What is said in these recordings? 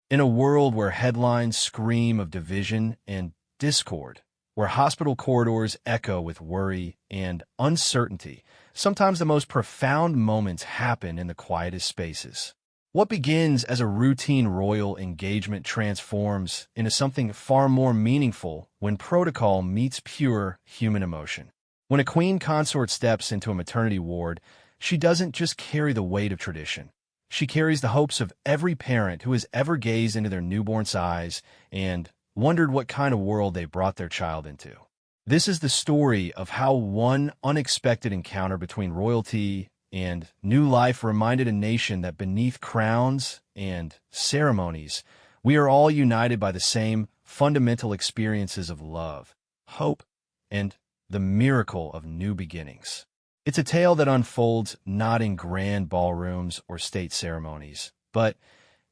In a world where headlines scream of division and discord, where hospital corridors echo with worry and uncertainty, sometimes the most profound moments happen in the quietest spaces. What begins as a routine royal engagement transforms into something far more meaningful when protocol meets pure human emotion. When a queen consort steps into a maternity ward, she doesn't just carry the weight of tradition. She carries the hopes of every parent who has ever gazed into their newborn's eyes and wondered what kind of world they brought their child into. This is the story of how one unexpected encounter between royalty and new life reminded a nation that beneath crowns and ceremonies, we are all united by the same fundamental experiences of love, hope, and the miracle of new beginnings. It's a tale that unfolds not in grand ballrooms or state ceremonies, but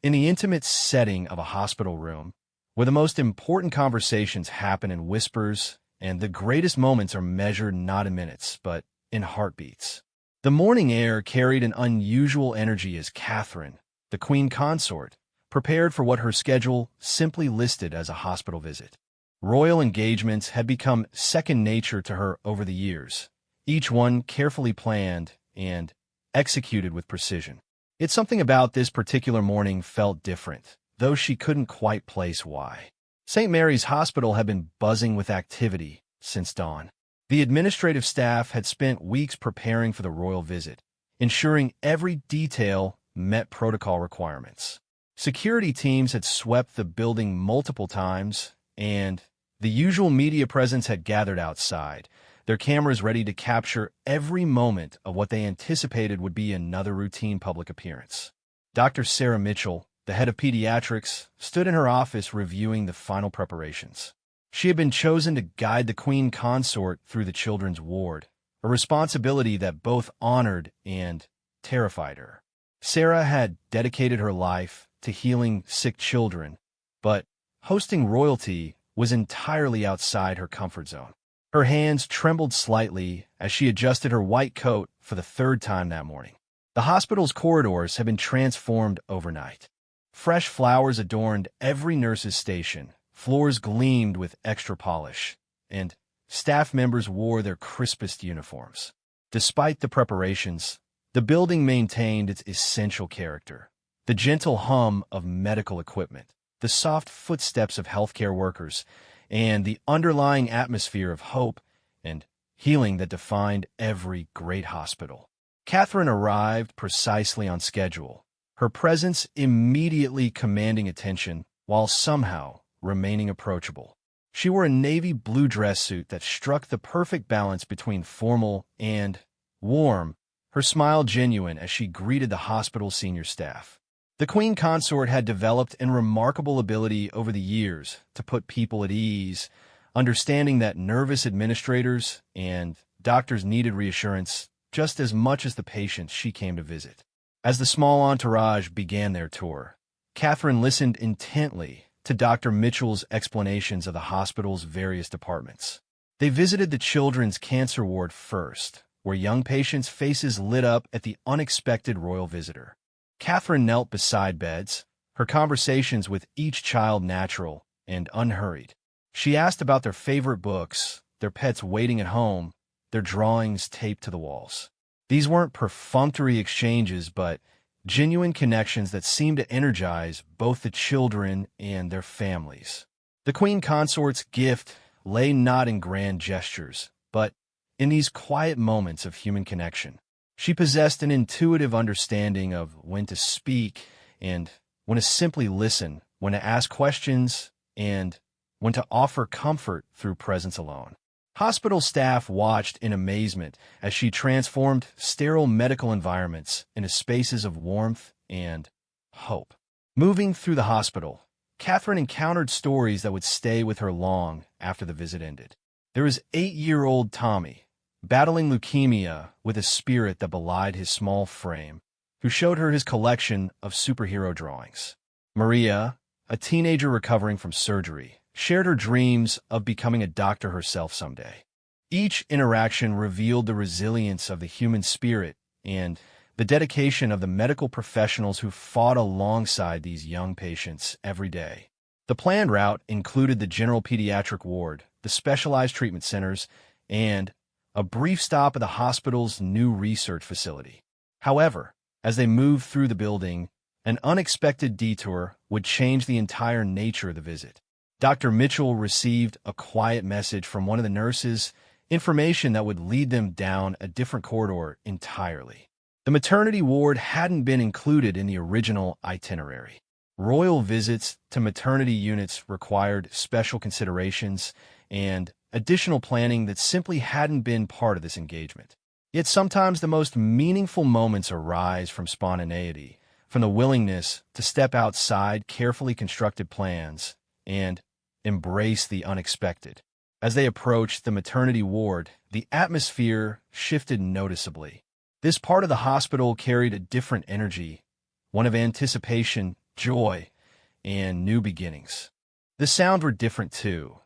in the intimate setting of a hospital room, where the most important conversations happen in whispers and the greatest moments are measured not in minutes, but in heartbeats. The morning air carried an unusual energy as Catherine, the queen consort, prepared for what her schedule simply listed as a hospital visit. Royal engagements had become second nature to her over the years, each one carefully planned and executed with precision. Yet something about this particular morning felt different, though she couldn't quite place why. St. Mary's Hospital had been buzzing with activity since dawn. The administrative staff had spent weeks preparing for the royal visit, ensuring every detail met protocol requirements. Security teams had swept the building multiple times, and the usual media presence had gathered outside, their cameras ready to capture every moment of what they anticipated would be another routine public appearance. Dr. Sarah Mitchell, the head of pediatrics, stood in her office reviewing the final preparations. She had been chosen to guide the queen consort through the children's ward, a responsibility that both honored and terrified her. Sarah had dedicated her life to healing sick children, but hosting royalty was entirely outside her comfort zone. Her hands trembled slightly as she adjusted her white coat for the third time that morning. The hospital's corridors had been transformed overnight. Fresh flowers adorned every nurse's station, floors gleamed with extra polish, and staff members wore their crispest uniforms. Despite the preparations, the building maintained its essential character. The gentle hum of medical equipment, the soft footsteps of healthcare workers, and the underlying atmosphere of hope and healing that defined every great hospital. Catherine arrived precisely on schedule, her presence immediately commanding attention while somehow remaining approachable. She wore a navy blue dress suit that struck the perfect balance between formal and warm, her smile genuine as she greeted the hospital's senior staff. The queen consort had developed a remarkable ability over the years to put people at ease, understanding that nervous administrators and doctors needed reassurance just as much as the patients she came to visit. As the small entourage began their tour, Catherine listened intently to Dr. Mitchell's explanations of the hospital's various departments. They visited the children's cancer ward first, where young patients' faces lit up at the unexpected royal visitor. Catherine knelt beside beds, her conversations with each child natural and unhurried. She asked about their favorite books, their pets waiting at home, their drawings taped to the walls. These weren't perfunctory exchanges, but genuine connections that seemed to energize both the children and their families. The queen consort's gift lay not in grand gestures, but in these quiet moments of human connection. She possessed an intuitive understanding of when to speak and when to simply listen, when to ask questions, and when to offer comfort through presence alone. Hospital staff watched in amazement as she transformed sterile medical environments into spaces of warmth and hope. Moving through the hospital, Catherine encountered stories that would stay with her long after the visit ended. There was 8-year-old Tommy, battling leukemia with a spirit that belied his small frame, who showed her his collection of superhero drawings. Maria, a teenager recovering from surgery, shared her dreams of becoming a doctor herself someday. Each interaction revealed the resilience of the human spirit and the dedication of the medical professionals who fought alongside these young patients every day. The planned route included the general pediatric ward, the specialized treatment centers, and a brief stop at the hospital's new research facility. However, as they moved through the building, an unexpected detour would change the entire nature of the visit. Dr. Mitchell received a quiet message from one of the nurses, information that would lead them down a different corridor entirely. The maternity ward hadn't been included in the original itinerary. Royal visits to maternity units required special considerations and additional planning that simply hadn't been part of this engagement. Yet sometimes the most meaningful moments arise from spontaneity, from the willingness to step outside carefully constructed plans and embrace the unexpected. As they approached the maternity ward, the atmosphere shifted noticeably. This part of the hospital carried a different energy, one of anticipation, joy, and new beginnings. The sounds were different too.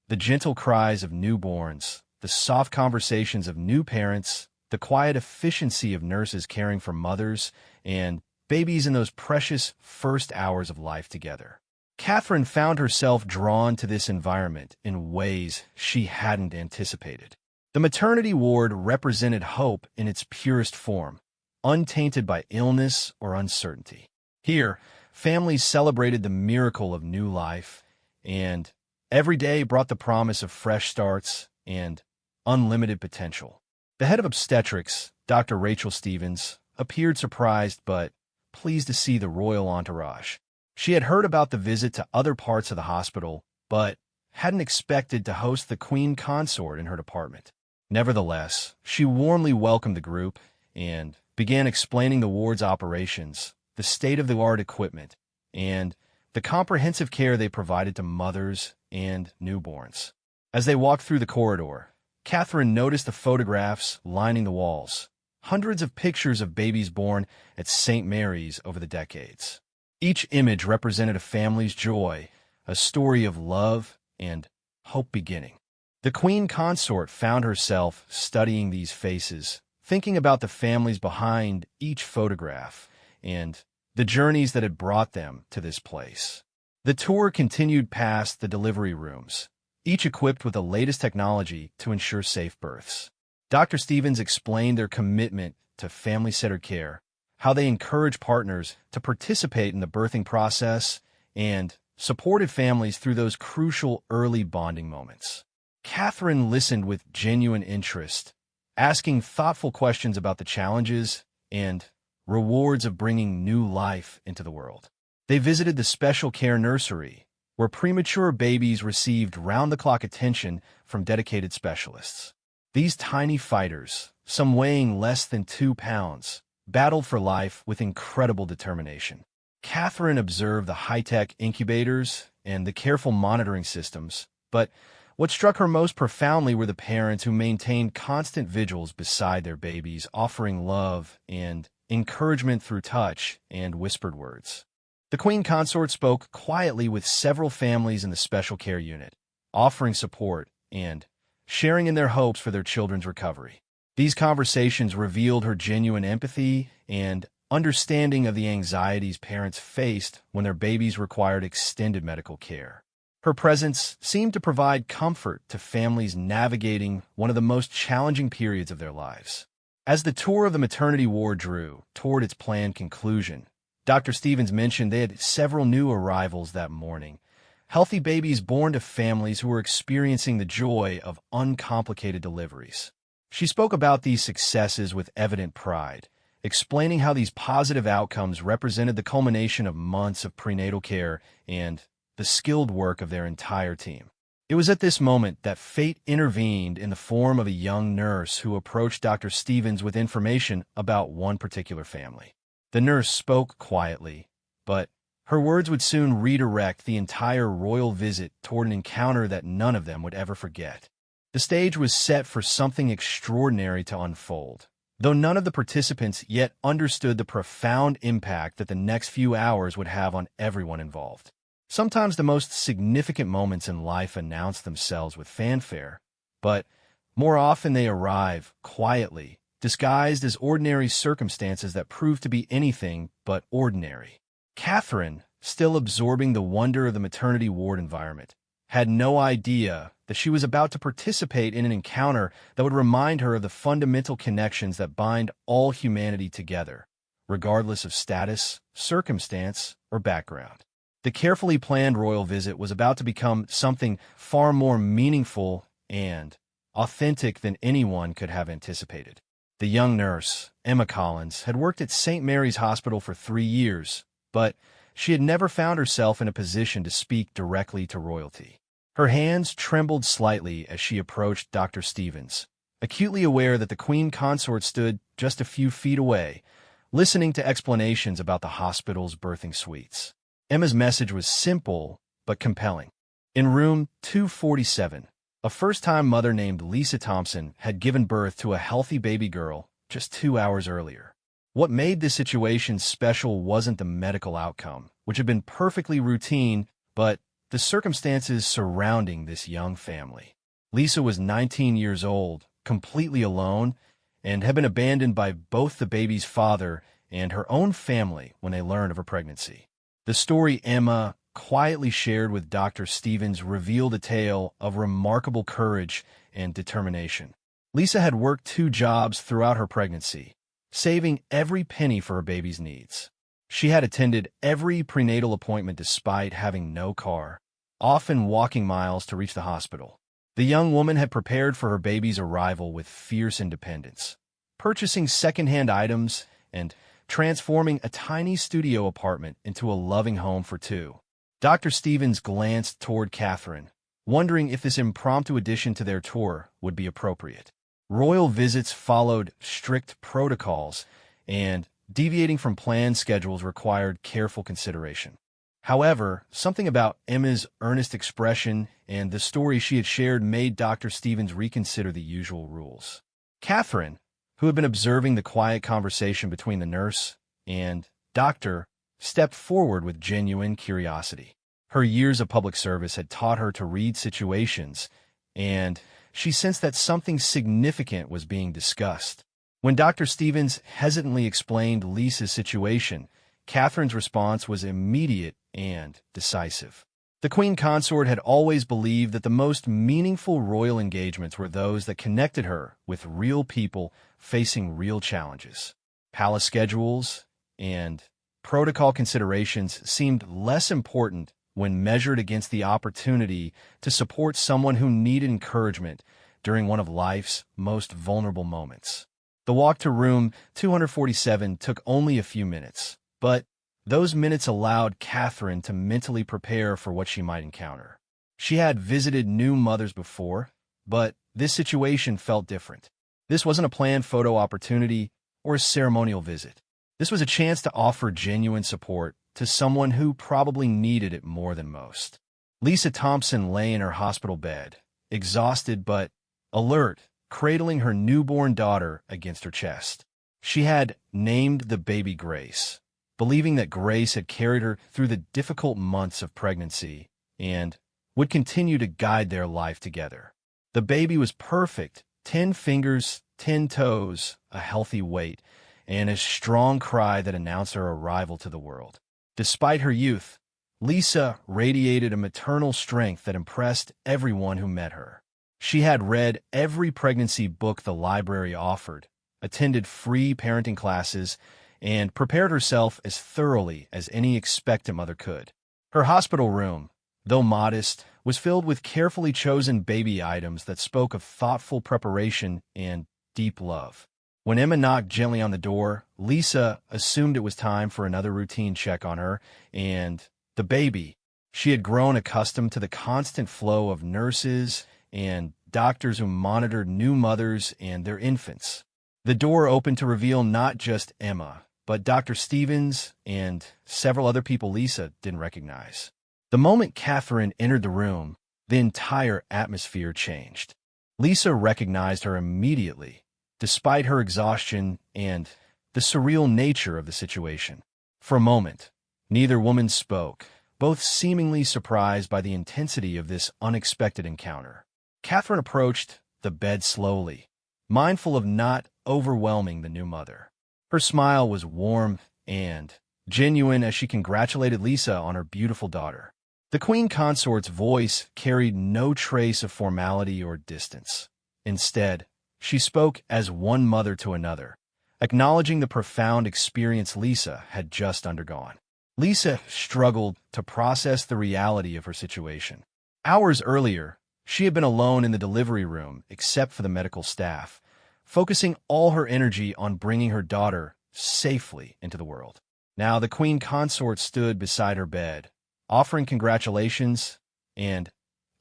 The gentle cries of newborns, the soft conversations of new parents, the quiet efficiency of nurses caring for mothers and babies in those precious first hours of life together. Catherine found herself drawn to this environment in ways she hadn't anticipated. The maternity ward represented hope in its purest form, untainted by illness or uncertainty. Here, families celebrated the miracle of new life, and every day brought the promise of fresh starts and unlimited potential. The head of obstetrics, Dr. Rachel Stevens, appeared surprised but pleased to see the royal entourage. She had heard about the visit to other parts of the hospital, but hadn't expected to host the Queen Consort in her department. Nevertheless, she warmly welcomed the group and began explaining the ward's operations, the state-of-the-art equipment, and the comprehensive care they provided to mothers and newborns. As they walked through the corridor, Catherine noticed the photographs lining the walls, hundreds of pictures of babies born at St. Mary's over the decades. Each image represented a family's joy, a story of love and hope beginning. The Queen Consort found herself studying these faces, thinking about the families behind each photograph and the journeys that had brought them to this place. The tour continued past the delivery rooms, each equipped with the latest technology to ensure safe births. Dr. Stevens explained their commitment to family-centered care, how they encourage partners to participate in the birthing process, and supported families through those crucial early bonding moments. Catherine listened with genuine interest, asking thoughtful questions about the challenges and rewards of bringing new life into the world. They visited the special care nursery, where premature babies received round-the-clock attention from dedicated specialists. These tiny fighters, some weighing less than 2 pounds, battled for life with incredible determination. Catherine observed the high-tech incubators and the careful monitoring systems, but what struck her most profoundly were the parents who maintained constant vigils beside their babies, offering love and encouragement through touch and whispered words. The Queen Consort spoke quietly with several families in the special care unit, offering support and sharing in their hopes for their children's recovery. These conversations revealed her genuine empathy and understanding of the anxieties parents faced when their babies required extended medical care. Her presence seemed to provide comfort to families navigating one of the most challenging periods of their lives. As the tour of the maternity ward drew toward its planned conclusion, Dr. Stevens mentioned they had several new arrivals that morning, healthy babies born to families who were experiencing the joy of uncomplicated deliveries. She spoke about these successes with evident pride, explaining how these positive outcomes represented the culmination of months of prenatal care and the skilled work of their entire team. It was at this moment that fate intervened in the form of a young nurse who approached Dr. Stevens with information about one particular family. The nurse spoke quietly, but her words would soon redirect the entire royal visit toward an encounter that none of them would ever forget. The stage was set for something extraordinary to unfold, though none of the participants yet understood the profound impact that the next few hours would have on everyone involved. Sometimes the most significant moments in life announce themselves with fanfare, but more often they arrive quietly, disguised as ordinary circumstances that proved to be anything but ordinary. Catherine, still absorbing the wonder of the maternity ward environment, had no idea that she was about to participate in an encounter that would remind her of the fundamental connections that bind all humanity together, regardless of status, circumstance, or background. The carefully planned royal visit was about to become something far more meaningful and authentic than anyone could have anticipated. The young nurse, Emma Collins, had worked at St. Mary's Hospital for 3 years, but she had never found herself in a position to speak directly to royalty. Her hands trembled slightly as she approached Dr. Stevens, acutely aware that the Queen Consort stood just a few feet away, listening to explanations about the hospital's birthing suites. Emma's message was simple but compelling. In room 247, a first-time mother named Lisa Thompson had given birth to a healthy baby girl just 2 hours earlier. What made this situation special wasn't the medical outcome, which had been perfectly routine, but the circumstances surrounding this young family. Lisa was 19 years old, completely alone, and had been abandoned by both the baby's father and her own family when they learned of her pregnancy. The story Emma quietly shared with Dr. Stevens revealed a tale of remarkable courage and determination. Lisa had worked 2 jobs throughout her pregnancy, saving every penny for her baby's needs. She had attended every prenatal appointment despite having no car, often walking miles to reach the hospital. The young woman had prepared for her baby's arrival with fierce independence, purchasing secondhand items and transforming a tiny studio apartment into a loving home for 2. Dr. Stevens glanced toward Catherine, wondering if this impromptu addition to their tour would be appropriate. Royal visits followed strict protocols, and deviating from planned schedules required careful consideration. However, something about Emma's earnest expression and the story she had shared made Dr. Stevens reconsider the usual rules. Catherine, who had been observing the quiet conversation between the nurse and doctor, stepped forward with genuine curiosity. Her years of public service had taught her to read situations, and she sensed that something significant was being discussed. When Dr. Stevens hesitantly explained Lisa's situation, Catherine's response was immediate and decisive. The Queen Consort had always believed that the most meaningful royal engagements were those that connected her with real people facing real challenges. Palace schedules and protocol considerations seemed less important when measured against the opportunity to support someone who needed encouragement during one of life's most vulnerable moments. The walk to room 247 took only a few minutes, but those minutes allowed Catherine to mentally prepare for what she might encounter. She had visited new mothers before, but this situation felt different. This wasn't a planned photo opportunity or a ceremonial visit. This was a chance to offer genuine support to someone who probably needed it more than most. Lisa Thompson lay in her hospital bed, exhausted but alert, cradling her newborn daughter against her chest. She had named the baby Grace, believing that Grace had carried her through the difficult months of pregnancy and would continue to guide their life together. The baby was perfect, 10 fingers, 10 toes, a healthy weight, and a strong cry that announced her arrival to the world. Despite her youth, Lisa radiated a maternal strength that impressed everyone who met her. She had read every pregnancy book the library offered, attended free parenting classes, and prepared herself as thoroughly as any expectant mother could. Her hospital room, though modest, was filled with carefully chosen baby items that spoke of thoughtful preparation and deep love. When Emma knocked gently on the door, Lisa assumed it was time for another routine check on her and the baby. She had grown accustomed to the constant flow of nurses and doctors who monitored new mothers and their infants. The door opened to reveal not just Emma, but Dr. Stevens and several other people Lisa didn't recognize. The moment Catherine entered the room, the entire atmosphere changed. Lisa recognized her immediately, despite her exhaustion and the surreal nature of the situation. For a moment, neither woman spoke, both seemingly surprised by the intensity of this unexpected encounter. Catherine approached the bed slowly, mindful of not overwhelming the new mother. Her smile was warm and genuine as she congratulated Lisa on her beautiful daughter. The Queen Consort's voice carried no trace of formality or distance. Instead, she spoke as one mother to another, acknowledging the profound experience Lisa had just undergone. Lisa struggled to process the reality of her situation. Hours earlier, she had been alone in the delivery room except for the medical staff, focusing all her energy on bringing her daughter safely into the world. Now the Queen Consort stood beside her bed, offering congratulations and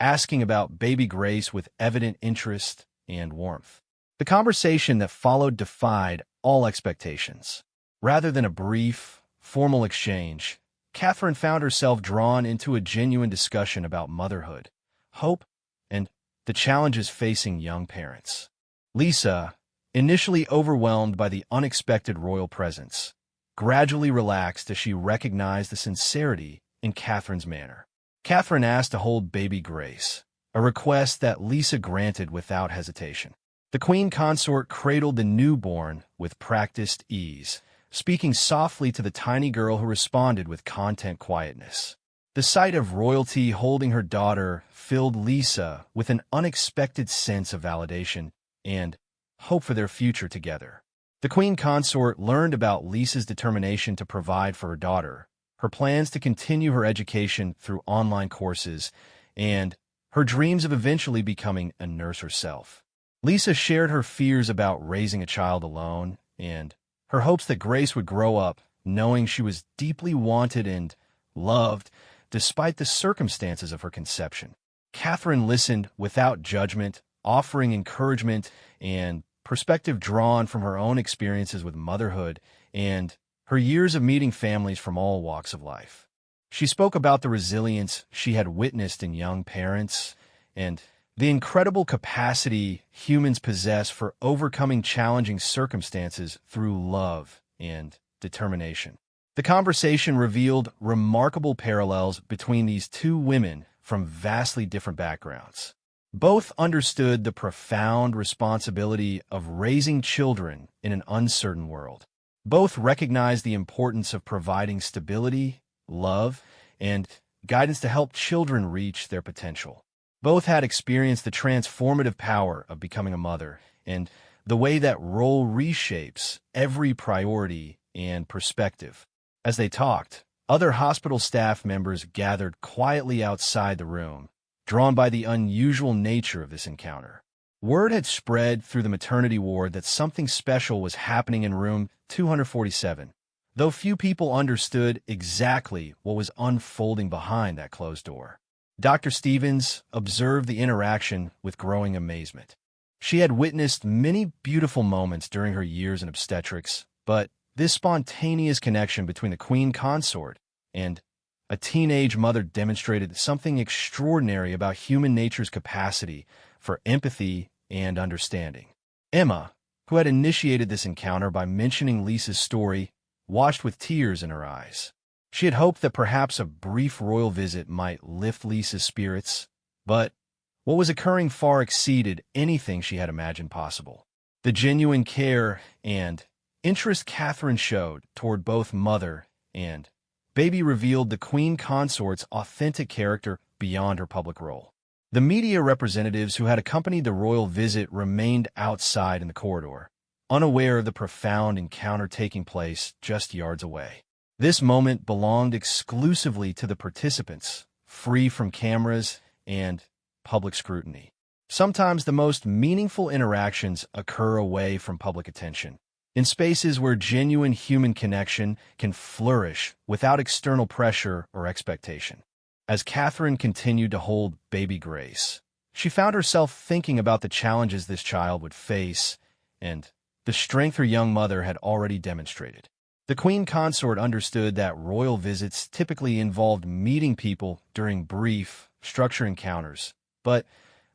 asking about baby Grace with evident interest and warmth. The conversation that followed defied all expectations. Rather than a brief, formal exchange, Catherine found herself drawn into a genuine discussion about motherhood, hope, and the challenges facing young parents. Lisa, initially overwhelmed by the unexpected royal presence, gradually relaxed as she recognized the sincerity in Catherine's manner. Catherine asked to hold baby Grace, a request that Lisa granted without hesitation. The Queen Consort cradled the newborn with practiced ease, speaking softly to the tiny girl who responded with content quietness. The sight of royalty holding her daughter filled Lisa with an unexpected sense of validation and hope for their future together. The Queen Consort learned about Lisa's determination to provide for her daughter, her plans to continue her education through online courses, and her dreams of eventually becoming a nurse herself. Lisa shared her fears about raising a child alone and her hopes that Grace would grow up knowing she was deeply wanted and loved despite the circumstances of her conception. Catherine listened without judgment, offering encouragement and perspective drawn from her own experiences with motherhood and her years of meeting families from all walks of life. She spoke about the resilience she had witnessed in young parents and the incredible capacity humans possess for overcoming challenging circumstances through love and determination. The conversation revealed remarkable parallels between these two women from vastly different backgrounds. Both understood the profound responsibility of raising children in an uncertain world. Both recognized the importance of providing stability, love, and guidance to help children reach their potential. Both had experienced the transformative power of becoming a mother and the way that role reshapes every priority and perspective. As they talked, other hospital staff members gathered quietly outside the room, drawn by the unusual nature of this encounter. Word had spread through the maternity ward that something special was happening in room 247, though few people understood exactly what was unfolding behind that closed door. Dr. Stevens observed the interaction with growing amazement. She had witnessed many beautiful moments during her years in obstetrics, but this spontaneous connection between the Queen Consort and a teenage mother demonstrated something extraordinary about human nature's capacity for empathy and understanding. Emma, who had initiated this encounter by mentioning Lisa's story, watched with tears in her eyes. She had hoped that perhaps a brief royal visit might lift Lisa's spirits, but what was occurring far exceeded anything she had imagined possible. The genuine care and interest Catherine showed toward both mother and baby revealed the Queen Consort's authentic character beyond her public role. The media representatives who had accompanied the royal visit remained outside in the corridor, unaware of the profound encounter taking place just yards away. This moment belonged exclusively to the participants, free from cameras and public scrutiny. Sometimes the most meaningful interactions occur away from public attention, in spaces where genuine human connection can flourish without external pressure or expectation. As Catherine continued to hold baby Grace, she found herself thinking about the challenges this child would face and the strength her young mother had already demonstrated. The Queen Consort understood that royal visits typically involved meeting people during brief, structured encounters, but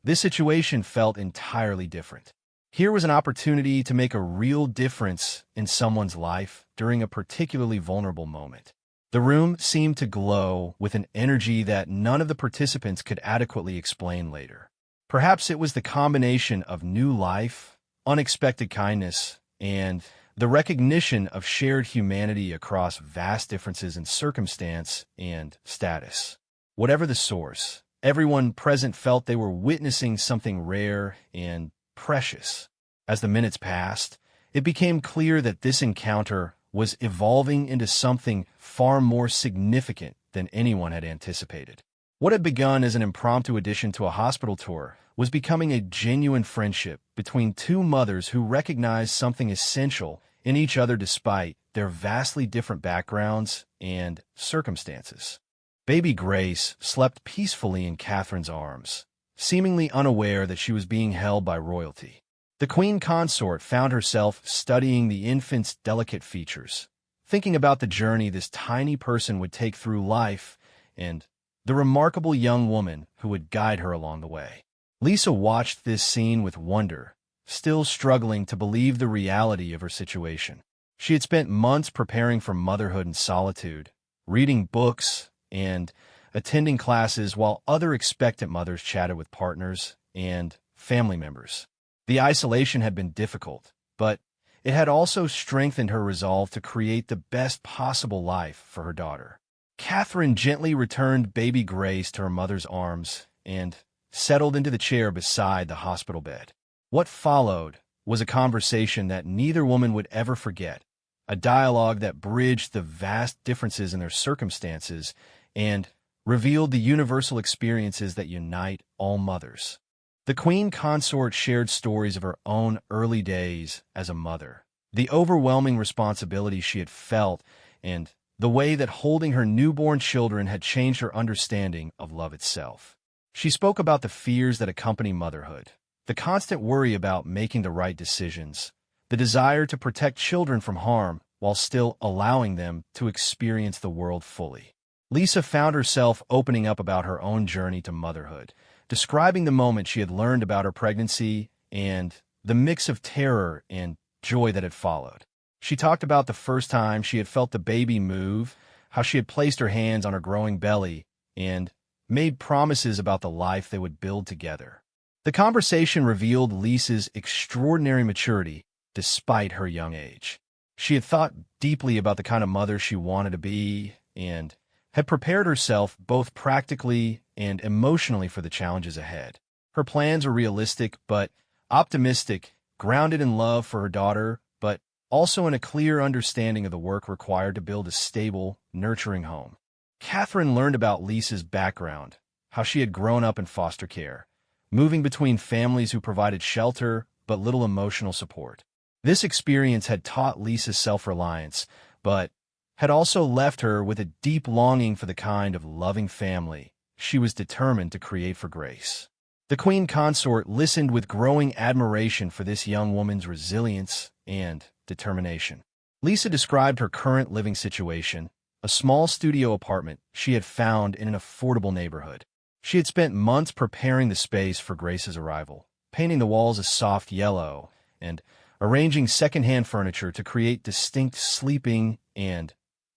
this situation felt entirely different. Here was an opportunity to make a real difference in someone's life during a particularly vulnerable moment. The room seemed to glow with an energy that none of the participants could adequately explain later. Perhaps it was the combination of new life, unexpected kindness, and the recognition of shared humanity across vast differences in circumstance and status. Whatever the source, everyone present felt they were witnessing something rare and precious. As the minutes passed, it became clear that this encounter was evolving into something far more significant than anyone had anticipated. What had begun as an impromptu addition to a hospital tour was becoming a genuine friendship between two mothers who recognized something essential in each other despite their vastly different backgrounds and circumstances. Baby Grace slept peacefully in Catherine's arms, seemingly unaware that she was being held by royalty. The Queen Consort found herself studying the infant's delicate features, thinking about the journey this tiny person would take through life and the remarkable young woman who would guide her along the way. Lisa watched this scene with wonder, still struggling to believe the reality of her situation. She had spent months preparing for motherhood in solitude, reading books, and attending classes while other expectant mothers chatted with partners and family members. The isolation had been difficult, but it had also strengthened her resolve to create the best possible life for her daughter. Catherine gently returned baby Grace to her mother's arms and settled into the chair beside the hospital bed. What followed was a conversation that neither woman would ever forget, a dialogue that bridged the vast differences in their circumstances and revealed the universal experiences that unite all mothers. The Queen Consort shared stories of her own early days as a mother, the overwhelming responsibility she had felt, and the way that holding her newborn children had changed her understanding of love itself. She spoke about the fears that accompany motherhood, the constant worry about making the right decisions, the desire to protect children from harm while still allowing them to experience the world fully. Lisa found herself opening up about her own journey to motherhood, describing the moment she had learned about her pregnancy and the mix of terror and joy that had followed. She talked about the first time she had felt the baby move, how she had placed her hands on her growing belly, and made promises about the life they would build together. The conversation revealed Lisa's extraordinary maturity despite her young age. She had thought deeply about the kind of mother she wanted to be and had prepared herself both practically and emotionally for the challenges ahead. Her plans were realistic but optimistic, grounded in love for her daughter, but also in a clear understanding of the work required to build a stable, nurturing home. Catherine learned about Lisa's background, how she had grown up in foster care, moving between families who provided shelter but little emotional support. This experience had taught Lisa self-reliance, but had also left her with a deep longing for the kind of loving family she was determined to create for Grace. The Queen Consort listened with growing admiration for this young woman's resilience and determination. Lisa described her current living situation, a small studio apartment she had found in an affordable neighborhood. She had spent months preparing the space for Grace's arrival, painting the walls a soft yellow and arranging secondhand furniture to create distinct sleeping and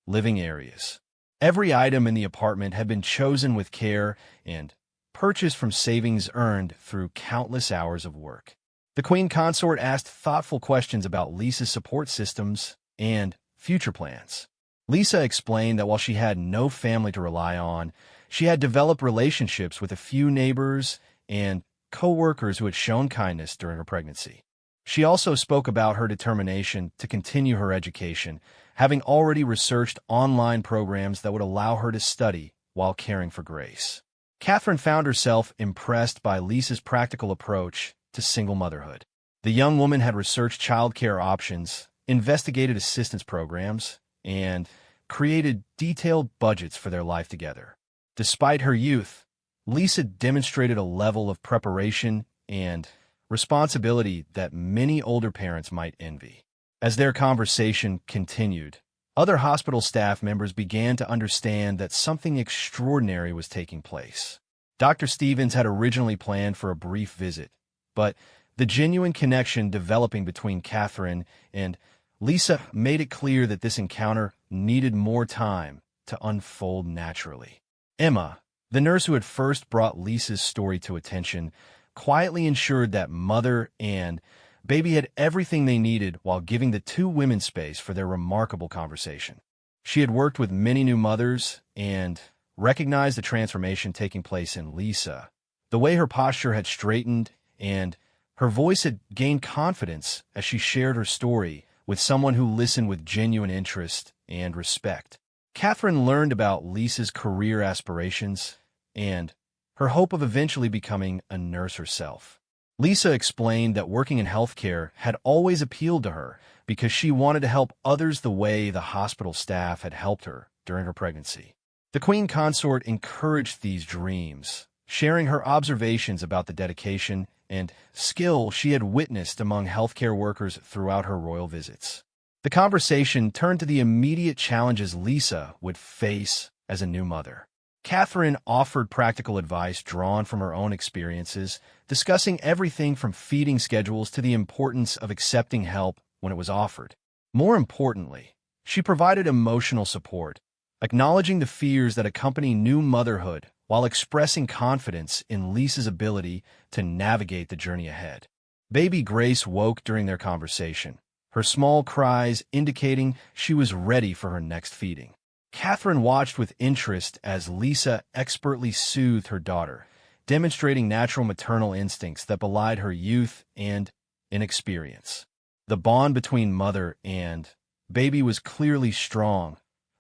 living areas. Every item in the apartment had been chosen with care and purchased from savings earned through countless hours of work. The Queen Consort asked thoughtful questions about Lisa's support systems and future plans. Lisa explained that while she had no family to rely on, she had developed relationships with a few neighbors and co-workers who had shown kindness during her pregnancy. She also spoke about her determination to continue her education, having already researched online programs that would allow her to study while caring for Grace. Catherine found herself impressed by Lisa's practical approach to single motherhood. The young woman had researched childcare options, investigated assistance programs, and created detailed budgets for their life together. Despite her youth, Lisa demonstrated a level of preparation and responsibility that many older parents might envy. As their conversation continued, other hospital staff members began to understand that something extraordinary was taking place. Dr. Stevens had originally planned for a brief visit, but the genuine connection developing between Catherine and Lisa made it clear that this encounter needed more time to unfold naturally. Emma, the nurse who had first brought Lisa's story to attention, quietly ensured that Mother and Baby had everything they needed while giving the two women space for their remarkable conversation. She had worked with many new mothers and recognized the transformation taking place in Lisa. The way her posture had straightened and her voice had gained confidence as she shared her story with someone who listened with genuine interest and respect. Catherine learned about Lisa's career aspirations and her hope of eventually becoming a nurse herself. Lisa explained that working in healthcare had always appealed to her because she wanted to help others the way the hospital staff had helped her during her pregnancy. The Queen Consort encouraged these dreams, sharing her observations about the dedication and skill she had witnessed among healthcare workers throughout her royal visits. The conversation turned to the immediate challenges Lisa would face as a new mother. Catherine offered practical advice drawn from her own experiences, discussing everything from feeding schedules to the importance of accepting help when it was offered. More importantly, she provided emotional support, acknowledging the fears that accompany new motherhood while expressing confidence in Lisa's ability to navigate the journey ahead. Baby Grace woke during their conversation, her small cries indicating she was ready for her next feeding. Catherine watched with interest as Lisa expertly soothed her daughter, demonstrating natural maternal instincts that belied her youth and inexperience. The bond between mother and baby was clearly strong,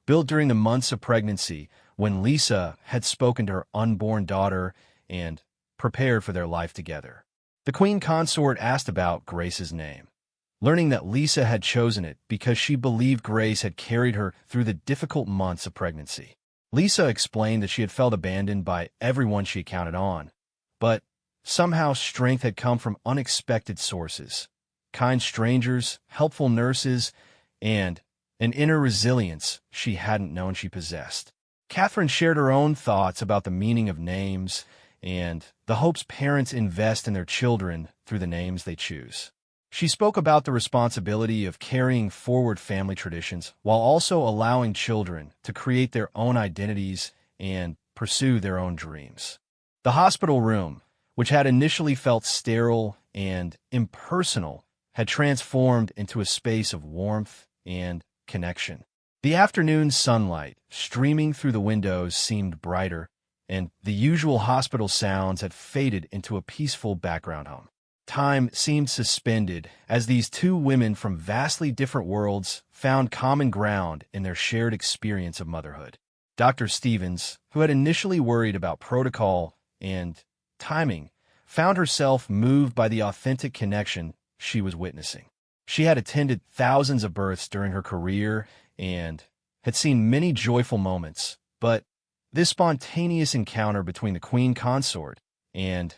built during the months of pregnancy when Lisa had spoken to her unborn daughter and prepared for their life together. The Queen Consort asked about Grace's name, learning that Lisa had chosen it because she believed Grace had carried her through the difficult months of pregnancy. Lisa explained that she had felt abandoned by everyone she counted on, but somehow strength had come from unexpected sources: kind strangers, helpful nurses, and an inner resilience she hadn't known she possessed. Catherine shared her own thoughts about the meaning of names and the hopes parents invest in their children through the names they choose. She spoke about the responsibility of carrying forward family traditions while also allowing children to create their own identities and pursue their own dreams. The hospital room, which had initially felt sterile and impersonal, had transformed into a space of warmth and connection. The afternoon sunlight streaming through the windows seemed brighter, and the usual hospital sounds had faded into a peaceful background hum. Time seemed suspended as these two women from vastly different worlds found common ground in their shared experience of motherhood. Dr. Stevens, who had initially worried about protocol and timing, found herself moved by the authentic connection she was witnessing. She had attended thousands of births during her career and had seen many joyful moments, but this spontaneous encounter between the Queen Consort and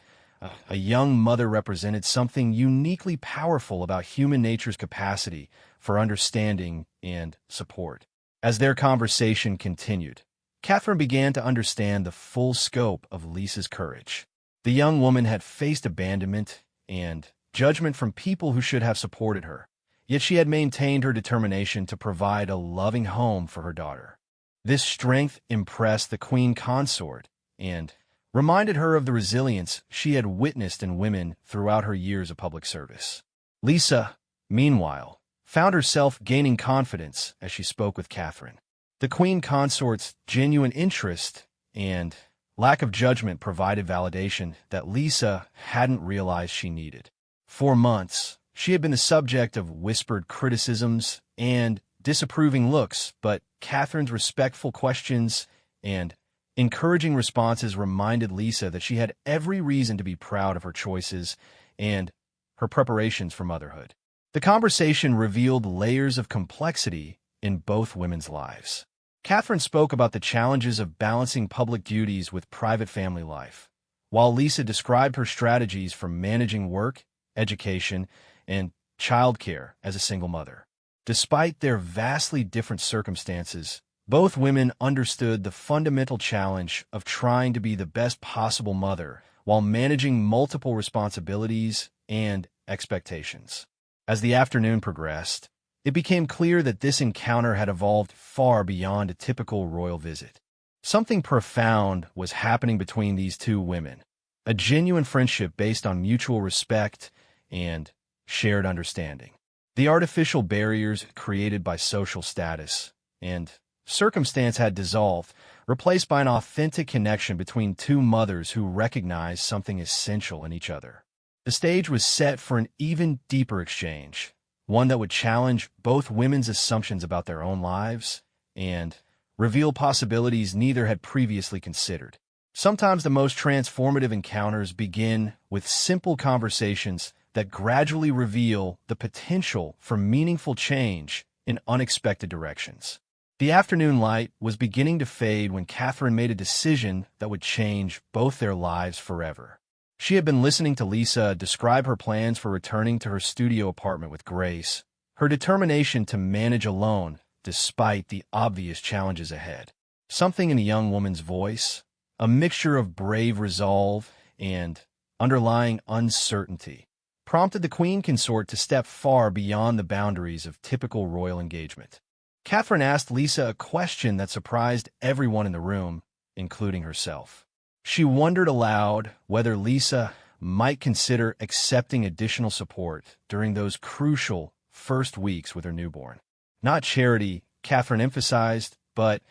a young mother represented something uniquely powerful about human nature's capacity for understanding and support. As their conversation continued, Catherine began to understand the full scope of Lisa's courage. The young woman had faced abandonment and judgment from people who should have supported her, yet she had maintained her determination to provide a loving home for her daughter. This strength impressed the Queen Consort and reminded her of the resilience she had witnessed in women throughout her years of public service. Lisa, meanwhile, found herself gaining confidence as she spoke with Catherine. The Queen Consort's genuine interest and lack of judgment provided validation that Lisa hadn't realized she needed. For months, she had been the subject of whispered criticisms and disapproving looks, but Catherine's respectful questions and encouraging responses reminded Lisa that she had every reason to be proud of her choices and her preparations for motherhood. The conversation revealed layers of complexity in both women's lives. Catherine spoke about the challenges of balancing public duties with private family life, while Lisa described her strategies for managing work, education, and childcare as a single mother. Despite their vastly different circumstances, both women understood the fundamental challenge of trying to be the best possible mother while managing multiple responsibilities and expectations. As the afternoon progressed, it became clear that this encounter had evolved far beyond a typical royal visit. Something profound was happening between these two women, a genuine friendship based on mutual respect and shared understanding. The artificial barriers created by social status and circumstance had dissolved, replaced by an authentic connection between two mothers who recognized something essential in each other. The stage was set for an even deeper exchange, one that would challenge both women's assumptions about their own lives and reveal possibilities neither had previously considered. Sometimes the most transformative encounters begin with simple conversations that gradually reveal the potential for meaningful change in unexpected directions. The afternoon light was beginning to fade when Catherine made a decision that would change both their lives forever. She had been listening to Lisa describe her plans for returning to her studio apartment with Grace, her determination to manage alone despite the obvious challenges ahead. Something in the young woman's voice, a mixture of brave resolve and underlying uncertainty, prompted the Queen Consort to step far beyond the boundaries of typical royal engagement. Catherine asked Lisa a question that surprised everyone in the room, including herself. She wondered aloud whether Lisa might consider accepting additional support during those crucial first weeks with her newborn. Not charity, Catherine emphasized, but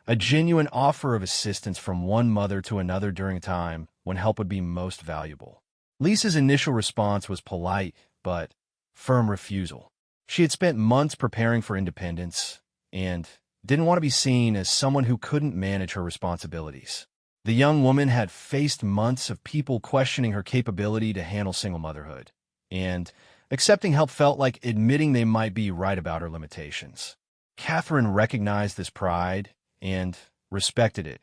a genuine offer of assistance from one mother to another during a time when help would be most valuable. Lisa's initial response was polite, but firm refusal. She had spent months preparing for independence and didn't want to be seen as someone who couldn't manage her responsibilities. The young woman had faced months of people questioning her capability to handle single motherhood, and accepting help felt like admitting they might be right about her limitations. Catherine recognized this pride and respected it,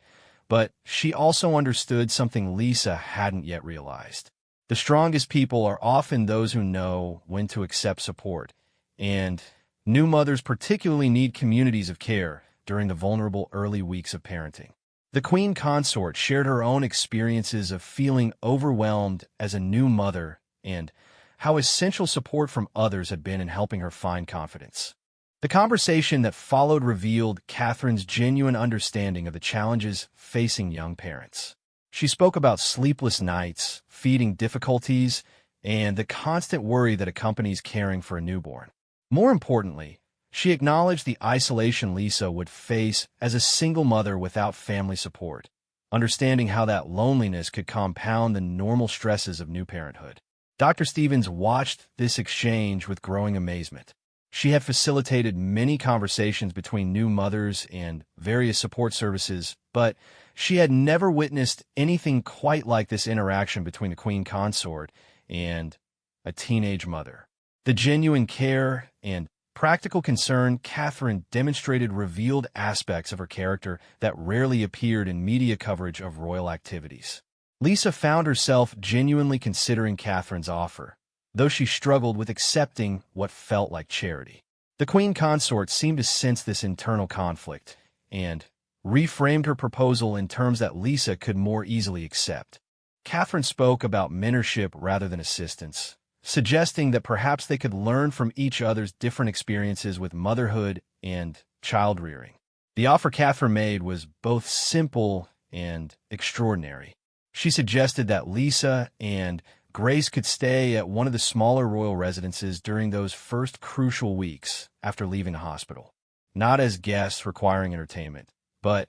but she also understood something Lisa hadn't yet realized. The strongest people are often those who know when to accept support, and new mothers particularly need communities of care during the vulnerable early weeks of parenting. The Queen Consort shared her own experiences of feeling overwhelmed as a new mother and how essential support from others had been in helping her find confidence. The conversation that followed revealed Catherine's genuine understanding of the challenges facing young parents. She spoke about sleepless nights, feeding difficulties, and the constant worry that accompanies caring for a newborn. More importantly, she acknowledged the isolation Lisa would face as a single mother without family support, understanding how that loneliness could compound the normal stresses of new parenthood. Dr. Stevens watched this exchange with growing amazement. She had facilitated many conversations between new mothers and various support services, but she had never witnessed anything quite like this interaction between the Queen Consort and a teenage mother. The genuine care and practical concern Catherine demonstrated revealed aspects of her character that rarely appeared in media coverage of royal activities. Lisa found herself genuinely considering Catherine's offer, though she struggled with accepting what felt like charity. The Queen Consort seemed to sense this internal conflict and reframed her proposal in terms that Lisa could more easily accept. Catherine spoke about mentorship rather than assistance, suggesting that perhaps they could learn from each other's different experiences with motherhood and child-rearing. The offer Catherine made was both simple and extraordinary. She suggested that Lisa and Grace could stay at one of the smaller royal residences during those first crucial weeks after leaving the hospital, not as guests requiring entertainment, but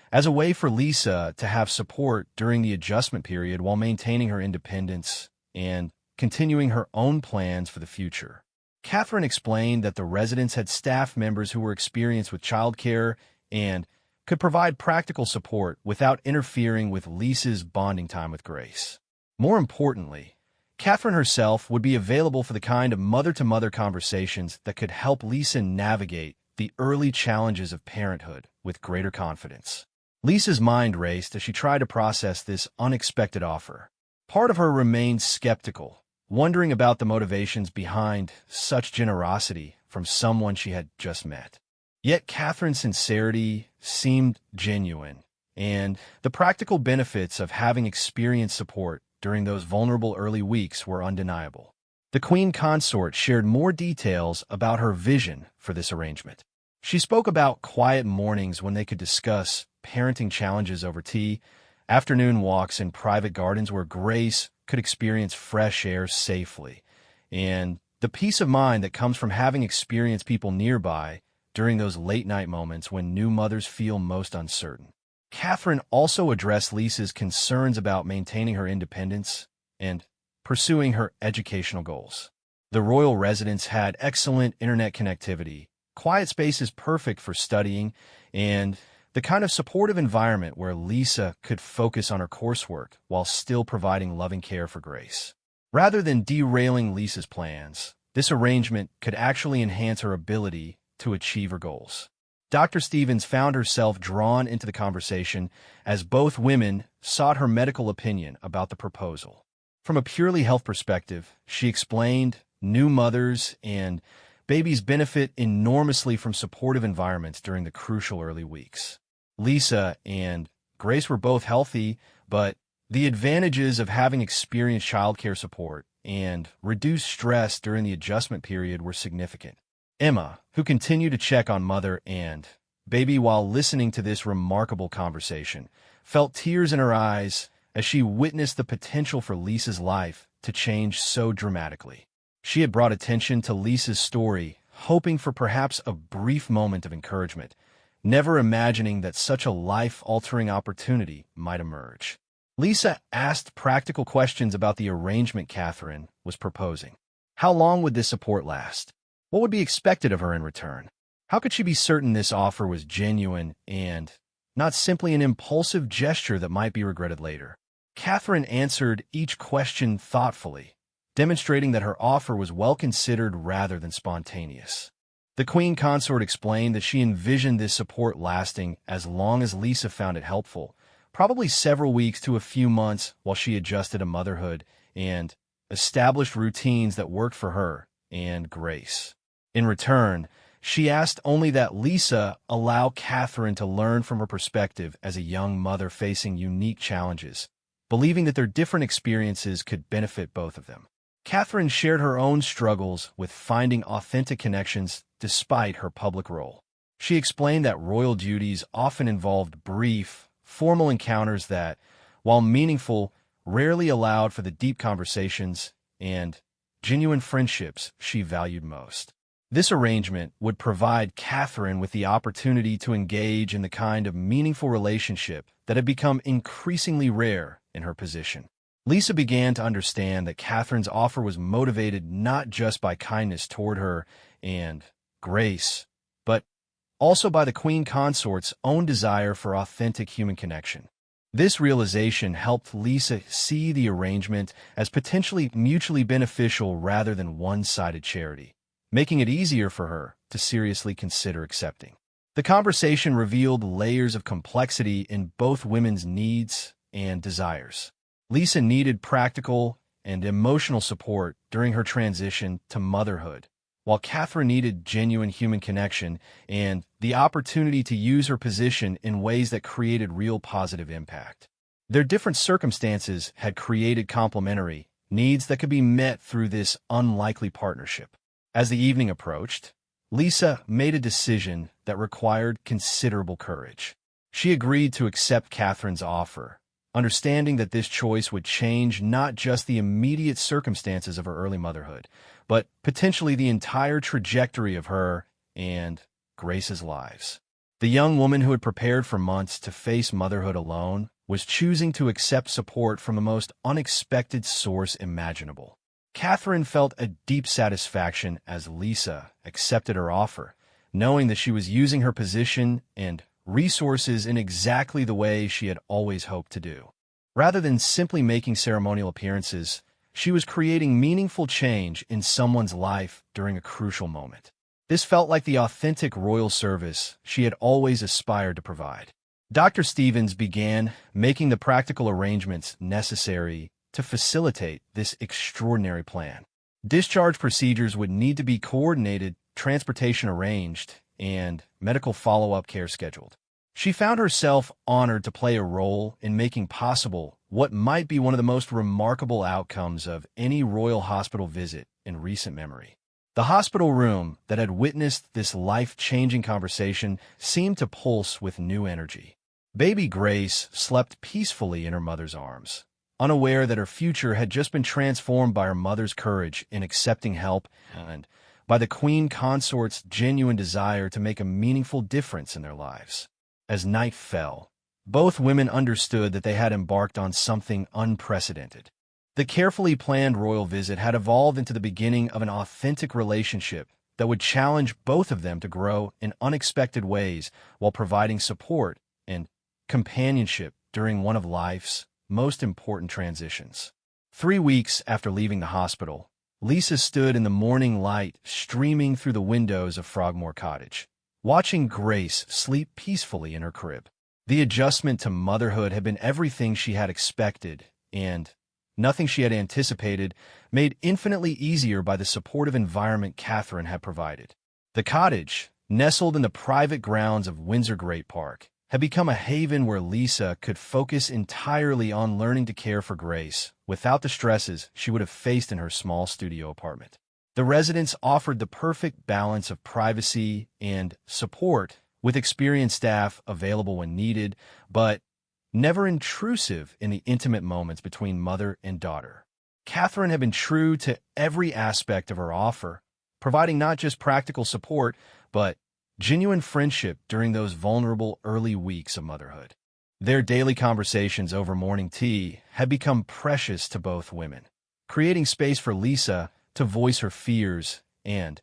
as a way for Lisa to have support during the adjustment period while maintaining her independence and continuing her own plans for the future. Catherine explained that the residence had staff members who were experienced with childcare and could provide practical support without interfering with Lisa's bonding time with Grace. More importantly, Catherine herself would be available for the kind of mother-to-mother conversations that could help Lisa navigate the early challenges of parenthood with greater confidence. Lisa's mind raced as she tried to process this unexpected offer. Part of her remained skeptical, wondering about the motivations behind such generosity from someone she had just met. Yet Catherine's sincerity seemed genuine, and the practical benefits of having experienced support during those vulnerable early weeks were undeniable. The Queen Consort shared more details about her vision for this arrangement. She spoke about quiet mornings when they could discuss parenting challenges over tea, afternoon walks in private gardens where Grace could experience fresh air safely, and The peace of mind that comes from having experienced people nearby during those late-night moments when new mothers feel most uncertain. Catherine also addressed Lisa's concerns about maintaining her independence and pursuing her educational goals. The royal residence had excellent internet connectivity, quiet spaces perfect for studying, and the kind of supportive environment where Lisa could focus on her coursework while still providing loving care for Grace. Rather than derailing Lisa's plans, this arrangement could actually enhance her ability to achieve her goals. Dr. Stevens found herself drawn into the conversation as both women sought her medical opinion about the proposal. From a purely health perspective, she explained new mothers and babies benefit enormously from supportive environments during the crucial early weeks. Lisa and Grace were both healthy, but the advantages of having experienced childcare support and reduced stress during the adjustment period were significant. Emma, who continued to check on mother and baby while listening to this remarkable conversation, felt tears in her eyes as she witnessed the potential for Lisa's life to change so dramatically. She had brought attention to Lisa's story, hoping for perhaps a brief moment of encouragement, never imagining that such a life-altering opportunity might emerge. Lisa asked practical questions about the arrangement Catherine was proposing. How long would this support last? What would be expected of her in return? How could she be certain this offer was genuine and not simply an impulsive gesture that might be regretted later? Catherine answered each question thoughtfully, demonstrating that her offer was well considered rather than spontaneous. The Queen Consort explained that she envisioned this support lasting as long as Lisa found it helpful, probably several weeks to a few months while she adjusted to motherhood and established routines that worked for her and Grace. In return, she asked only that Lisa allow Catherine to learn from her perspective as a young mother facing unique challenges, believing that their different experiences could benefit both of them. Catherine shared her own struggles with finding authentic connections despite her public role. She explained that royal duties often involved brief, formal encounters that, while meaningful, rarely allowed for the deep conversations and genuine friendships she valued most. This arrangement would provide Catherine with the opportunity to engage in the kind of meaningful relationship that had become increasingly rare in her position. Lisa began to understand that Catherine's offer was motivated not just by kindness toward her and Grace, but also by the Queen Consort's own desire for authentic human connection. This realization helped Lisa see the arrangement as potentially mutually beneficial rather than one-sided charity, making it easier for her to seriously consider accepting. The conversation revealed layers of complexity in both women's needs and desires. Lisa needed practical and emotional support during her transition to motherhood, while Catherine needed genuine human connection and the opportunity to use her position in ways that created real positive impact. Their different circumstances had created complementary needs that could be met through this unlikely partnership. As the evening approached, Lisa made a decision that required considerable courage. She agreed to accept Catherine's offer, understanding that this choice would change not just the immediate circumstances of her early motherhood, but potentially the entire trajectory of her and Grace's lives. The young woman who had prepared for months to face motherhood alone was choosing to accept support from the most unexpected source imaginable. Catherine felt a deep satisfaction as Lisa accepted her offer, knowing that she was using her position and resources in exactly the way she had always hoped to do. Rather than simply making ceremonial appearances, she was creating meaningful change in someone's life during a crucial moment. This felt like the authentic royal service she had always aspired to provide. Dr. Stevens began making the practical arrangements necessary to facilitate this extraordinary plan. Discharge procedures would need to be coordinated, transportation arranged, and medical follow-up care scheduled. She found herself honored to play a role in making possible what might be one of the most remarkable outcomes of any royal hospital visit in recent memory. The hospital room that had witnessed this life-changing conversation seemed to pulse with new energy. Baby Grace slept peacefully in her mother's arms, unaware that her future had just been transformed by her mother's courage in accepting help and by the Queen Consort's genuine desire to make a meaningful difference in their lives. As night fell, both women understood that they had embarked on something unprecedented. The carefully planned royal visit had evolved into the beginning of an authentic relationship that would challenge both of them to grow in unexpected ways while providing support and companionship during one of life's most important transitions. 3 weeks after leaving the hospital, Lisa stood in the morning light streaming through the windows of Frogmore Cottage, watching Grace sleep peacefully in her crib. The adjustment to motherhood had been everything she had expected and nothing she had anticipated, made infinitely easier by the supportive environment Catherine had provided. The cottage, nestled in the private grounds of Windsor Great Park, had become a haven where Lisa could focus entirely on learning to care for Grace without the stresses she would have faced in her small studio apartment. The residence offered the perfect balance of privacy and support, with experienced staff available when needed, but never intrusive in the intimate moments between mother and daughter. Catherine had been true to every aspect of her offer, providing not just practical support, but genuine friendship during those vulnerable early weeks of motherhood. Their daily conversations over morning tea had become precious to both women, creating space for Lisa to voice her fears and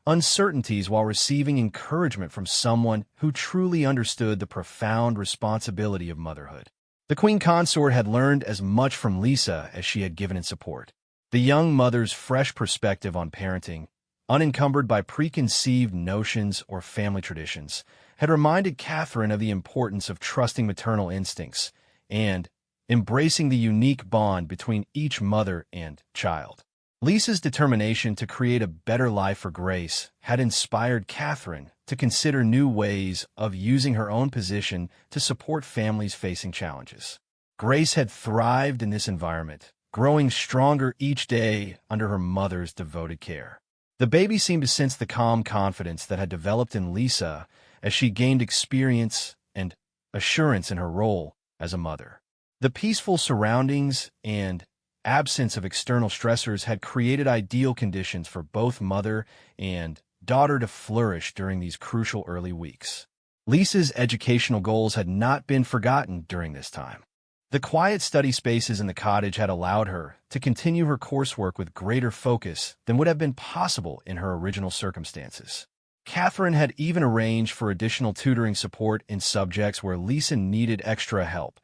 uncertainties while receiving encouragement from someone who truly understood the profound responsibility of motherhood. The Queen Consort had learned as much from Lisa as she had given in support. The young mother's fresh perspective on parenting, unencumbered by preconceived notions or family traditions, had reminded Catherine of the importance of trusting maternal instincts and embracing the unique bond between each mother and child. Lisa's determination to create a better life for Grace had inspired Catherine to consider new ways of using her own position to support families facing challenges. Grace had thrived in this environment, growing stronger each day under her mother's devoted care. The baby seemed to sense the calm confidence that had developed in Lisa as she gained experience and assurance in her role as a mother. The peaceful surroundings and absence of external stressors had created ideal conditions for both mother and daughter to flourish during these crucial early weeks. Lisa's educational goals had not been forgotten during this time. The quiet study spaces in the cottage had allowed her to continue her coursework with greater focus than would have been possible in her original circumstances. Catherine had even arranged for additional tutoring support in subjects where Lisa needed extra help,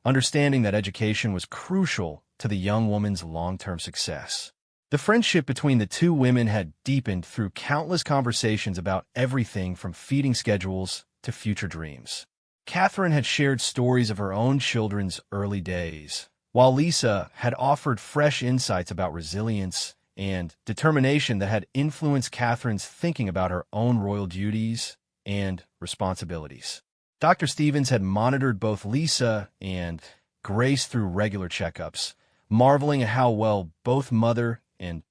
understanding that education was crucial to the young woman's long-term success. The friendship between the two women had deepened through countless conversations about everything from feeding schedules to future dreams. Catherine had shared stories of her own children's early days, while Lisa had offered fresh insights about resilience and determination that had influenced Catherine's thinking about her own royal duties and responsibilities. Dr. Stevens had monitored both Lisa and Grace through regular checkups, marveling at how well both mother and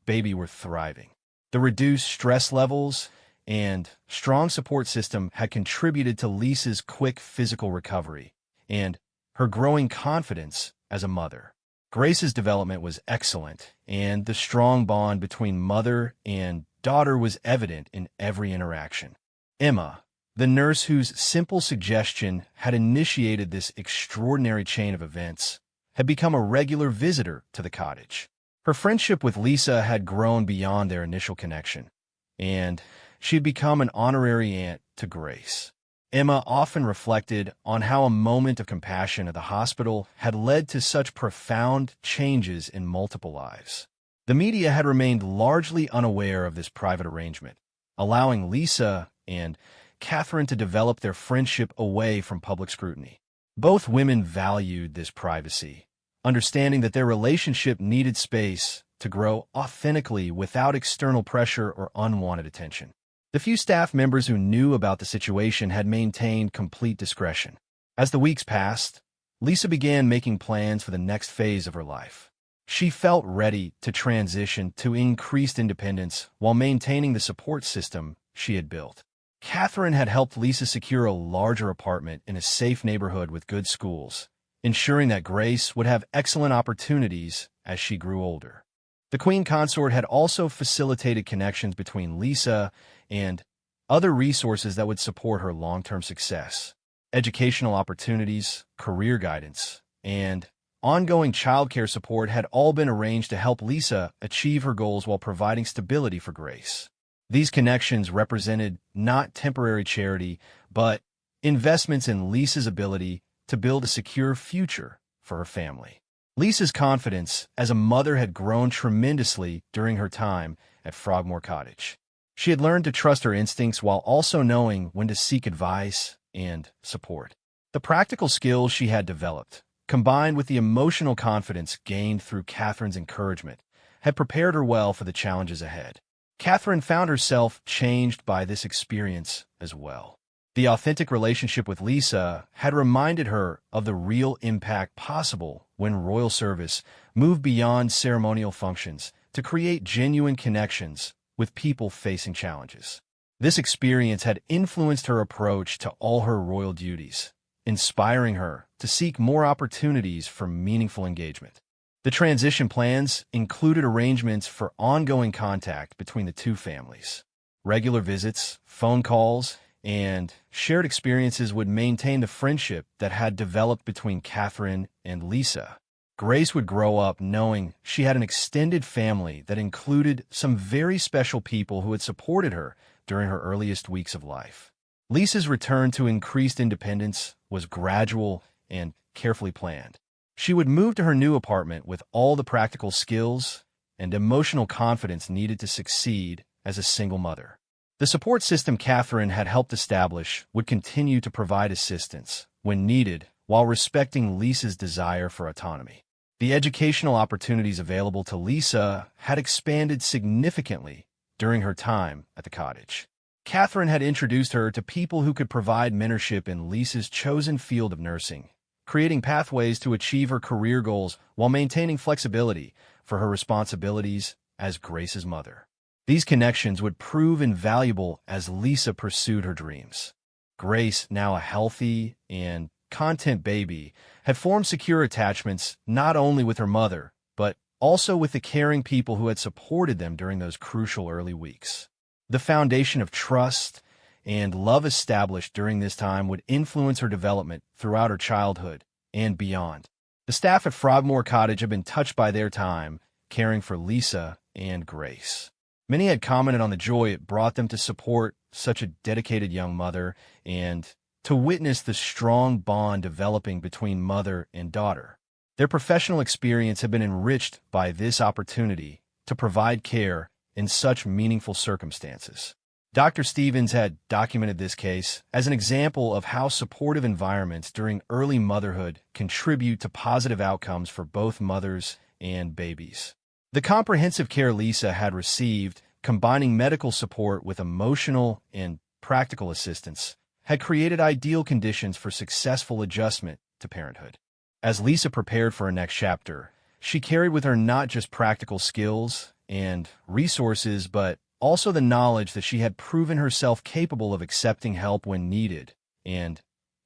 baby were thriving. The reduced stress levels and strong support system had contributed to Lisa's quick physical recovery and her growing confidence as a mother. Grace's development was excellent, and the strong bond between mother and daughter was evident in every interaction. Emma, the nurse whose simple suggestion had initiated this extraordinary chain of events, had become a regular visitor to the cottage. Her friendship with Lisa had grown beyond their initial connection, and she had become an honorary aunt to Grace. Emma often reflected on how a moment of compassion at the hospital had led to such profound changes in multiple lives. The media had remained largely unaware of this private arrangement, allowing Lisa and Catherine to develop their friendship away from public scrutiny. Both women valued this privacy, understanding that their relationship needed space to grow authentically without external pressure or unwanted attention. The few staff members who knew about the situation had maintained complete discretion. As the weeks passed, Lisa began making plans for the next phase of her life. She felt ready to transition to increased independence while maintaining the support system she had built. Catherine had helped Lisa secure a larger apartment in a safe neighborhood with good schools, ensuring that Grace would have excellent opportunities as she grew older. The Queen Consort had also facilitated connections between Lisa and other resources that would support her long-term success. Educational opportunities, career guidance, and ongoing childcare support had all been arranged to help Lisa achieve her goals while providing stability for Grace. These connections represented not temporary charity, but investments in Lisa's ability to build a secure future for her family. Lisa's confidence as a mother had grown tremendously during her time at Frogmore Cottage. She had learned to trust her instincts while also knowing when to seek advice and support. The practical skills she had developed, combined with the emotional confidence gained through Catherine's encouragement, had prepared her well for the challenges ahead. Catherine found herself changed by this experience as well. The authentic relationship with Lisa had reminded her of the real impact possible when royal service moved beyond ceremonial functions to create genuine connections with people facing challenges. This experience had influenced her approach to all her royal duties, inspiring her to seek more opportunities for meaningful engagement. The transition plans included arrangements for ongoing contact between the two families. Regular visits, phone calls, and shared experiences would maintain the friendship that had developed between Catherine and Lisa. Grace would grow up knowing she had an extended family that included some very special people who had supported her during her earliest weeks of life. Lisa's return to increased independence was gradual and carefully planned. She would move to her new apartment with all the practical skills and emotional confidence needed to succeed as a single mother. The support system Catherine had helped establish would continue to provide assistance when needed while respecting Lisa's desire for autonomy. The educational opportunities available to Lisa had expanded significantly during her time at the cottage. Catherine had introduced her to people who could provide mentorship in Lisa's chosen field of nursing, creating pathways to achieve her career goals while maintaining flexibility for her responsibilities as Grace's mother. These connections would prove invaluable as Lisa pursued her dreams. Grace, now a healthy and content baby, had formed secure attachments not only with her mother, but also with the caring people who had supported them during those crucial early weeks. The foundation of trust and love established during this time would influence her development throughout her childhood and beyond. The staff at Frogmore Cottage had been touched by their time caring for Lisa and Grace. Many had commented on the joy it brought them to support such a dedicated young mother and to witness the strong bond developing between mother and daughter. Their professional experience had been enriched by this opportunity to provide care in such meaningful circumstances. Dr. Stevens had documented this case as an example of how supportive environments during early motherhood contribute to positive outcomes for both mothers and babies. The comprehensive care Lisa had received, combining medical support with emotional and practical assistance, had created ideal conditions for successful adjustment to parenthood. As Lisa prepared for her next chapter, she carried with her not just practical skills and resources, but also the knowledge that she had proven herself capable of accepting help when needed and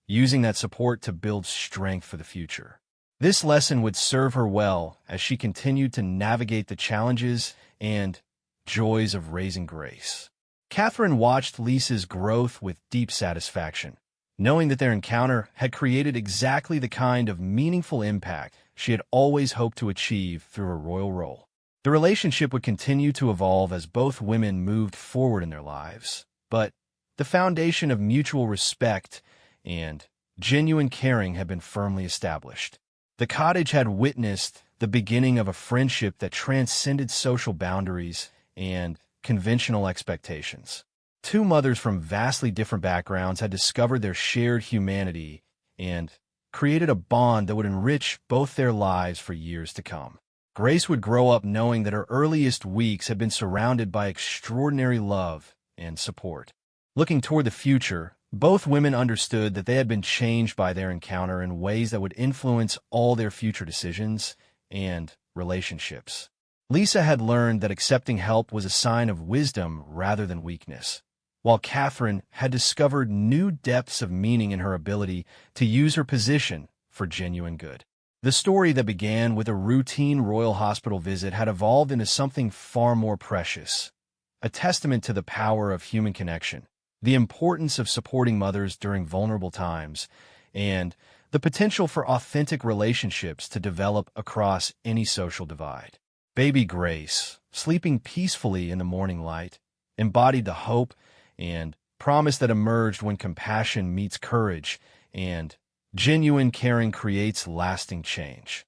using that support to build strength for the future. This lesson would serve her well as she continued to navigate the challenges and joys of raising Grace. Catherine watched Lisa's growth with deep satisfaction, knowing that their encounter had created exactly the kind of meaningful impact she had always hoped to achieve through her royal role. The relationship would continue to evolve as both women moved forward in their lives, but the foundation of mutual respect and genuine caring had been firmly established. The cottage had witnessed the beginning of a friendship that transcended social boundaries and conventional expectations. Two mothers from vastly different backgrounds had discovered their shared humanity and created a bond that would enrich both their lives for years to come. Grace would grow up knowing that her earliest weeks had been surrounded by extraordinary love and support. Looking toward the future, both women understood that they had been changed by their encounter in ways that would influence all their future decisions and relationships. Lisa had learned that accepting help was a sign of wisdom rather than weakness, while Catherine had discovered new depths of meaning in her ability to use her position for genuine good. The story that began with a routine Royal Hospital visit had evolved into something far more precious, a testament to the power of human connection, the importance of supporting mothers during vulnerable times, and the potential for authentic relationships to develop across any social divide. Baby Grace, sleeping peacefully in the morning light, embodied the hope and promise that emerged when compassion meets courage and genuine caring creates lasting change.